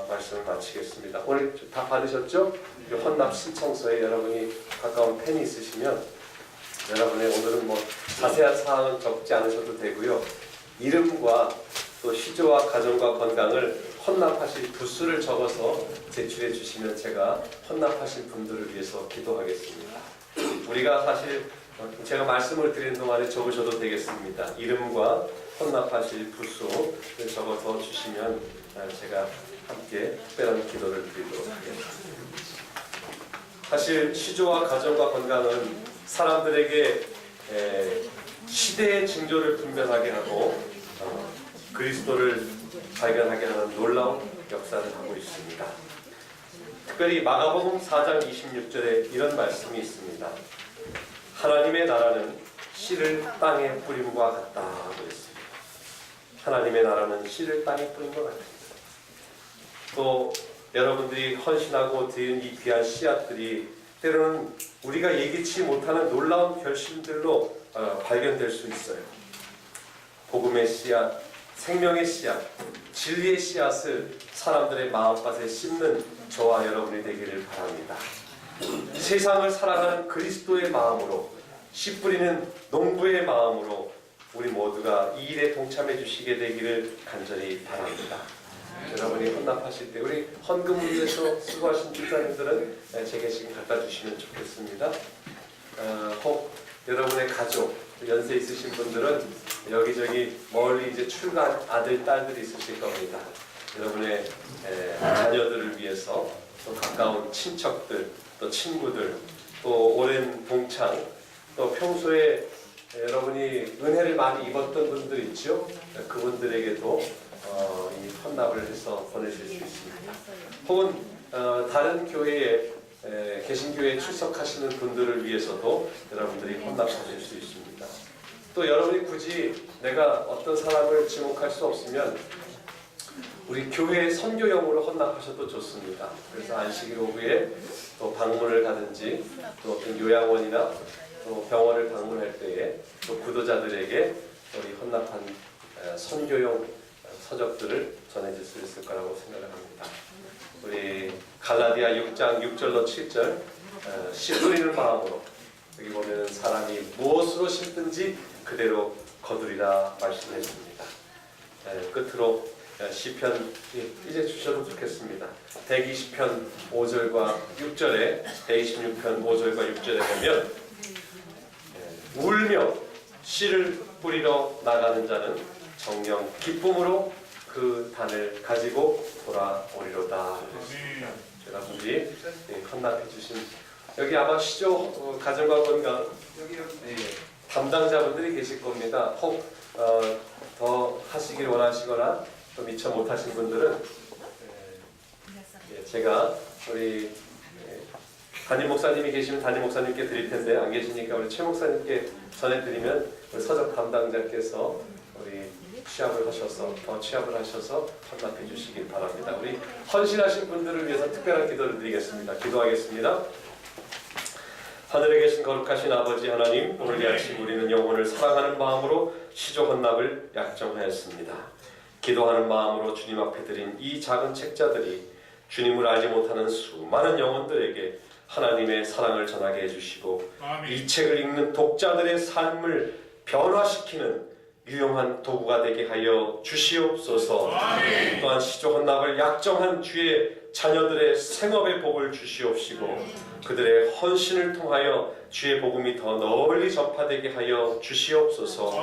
말씀을 마치겠습니다. 오늘 다 받으셨죠? 헌납 신청서에 여러분이 가까운 펜이 있으시면 여러분의 오늘은 뭐 자세한 사항은 적지 않으셔도 되고요. 이름과 또 시조와 가정과 건강을 헌납하실 부수를 적어서 제출해 주시면 제가 헌납하실 분들을 위해서 기도하겠습니다. 우리가 사실 제가 말씀을 드리는 동안에 적으셔도 되겠습니다. 이름과 헌납하실 부수를 적어서 주시면 제가 함께 특별한 기도를 드리도록 하겠습니다. 사실 시조와 가정과 건강은 사람들에게 시대의 징조를 분별하게 하고 그리스도를 발견하게 하는 놀라운 역사를 하고 있습니다. 특별히 마가복음 4장 26절에 이런 말씀이 있습니다. 하나님의 나라는 씨를 땅에 뿌림과 같다 하고 있습니다. 하나님의 나라는 씨를 땅에 뿌림과 같습니다. 또 여러분들이 헌신하고 드린 이 귀한 씨앗들이 때로는 우리가 예기치 못하는 놀라운 결실들로 발견될 수 있어요. 복음의 씨앗, 생명의 씨앗, 진리의 씨앗을 사람들의 마음밭에 심는 저와 여러분이 되기를 바랍니다. 세상을 사랑하는 그리스도의 마음으로, 씨 뿌리는 농부의 마음으로 우리 모두가 이 일에 동참해 주시게 되기를 간절히 바랍니다. 여러분이 헌납하실 때 우리 헌금을 위해서 수고하신 집사님들은 제게 지금 갖다 주시면 좋겠습니다. 혹 여러분의 가족, 연세 있으신 분들은 여기저기 멀리 이제 출가한 아들, 딸들이 있으실 겁니다. 여러분의 자녀들을 위해서, 또 가까운 친척들, 또 친구들, 또 오랜 동창, 또 평소에 여러분이 은혜를 많이 입었던 분들 있죠? 그분들에게도 이 헌납을 해서 보내실 수 있습니다. 혹은 다른 교회에 개신교회에 출석하시는 분들을 위해서도 여러분들이 헌납하실 수 있습니다. 또 여러분이 굳이 내가 어떤 사람을 지목할 수 없으면 우리 교회 선교용으로 헌납하셔도 좋습니다. 그래서 안식일 오후에 또 방문을 가든지 또 어떤 요양원이나 또 병원을 방문할 때에 또 구도자들에게 우리 헌납한 선교용 서적들을 전해줄 수 있을 거라고 생각을 합니다. 우리 갈라디아 6장 6절로 7절 씨 뿌리는 마음으로, 여기 보면 사람이 무엇으로 심든지 그대로 거두리라 말씀했습니다. 끝으로 시편 이제 주셔도 좋겠습니다. 120편 5절과 6절에 126편 5절과 6절에 보면 울며 씨를 뿌리러 나가는 자는 정녕 기쁨으로 그 단을 가지고 돌아오리로다. 여러분들이 헌납해 주신 여기 아마 시조 가정과 건강 담당자분들이 계실 겁니다. 혹 더 하시길 원하시거나 또 미처 못하신 분들은 제가 우리 담임 목사님이 계시면 담임 목사님께 드릴 텐데 안 계시니까 우리 최 목사님께 전해드리면 우리 서적 담당자께서 우리 취합을 하셔서 헌납해 주시길 바랍니다. 우리 헌신하신 분들을 위해서 특별한 기도를 드리겠습니다. 기도하겠습니다. 하늘에 계신 거룩하신 아버지 하나님, 오늘 이 아침 우리는 영혼을 사랑하는 마음으로 시조 헌납을 약정하였습니다. 기도하는 마음으로 주님 앞에 드린 이 작은 책자들이 주님을 알지 못하는 수많은 영혼들에게 하나님의 사랑을 전하게 해주시고 이 책을 읽는 독자들의 삶을 변화시키는 유용한 도구가 되게 하여 주시옵소서. 또한 시조 헌납을 약정한 주의 자녀들의 생업의 복을 주시옵시고 그들의 헌신을 통하여 주의 복음이 더 널리 전파되게 하여 주시옵소서.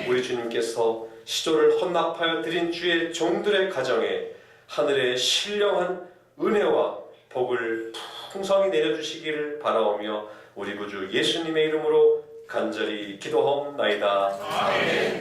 우리 주님께서 시조를 헌납하여 드린 주의 종들의 가정에 하늘의 신령한 은혜와 복을 풍성히 내려주시기를 바라오며 우리 구주 예수님의 이름으로 간절히 기도하옵나이다. 아멘.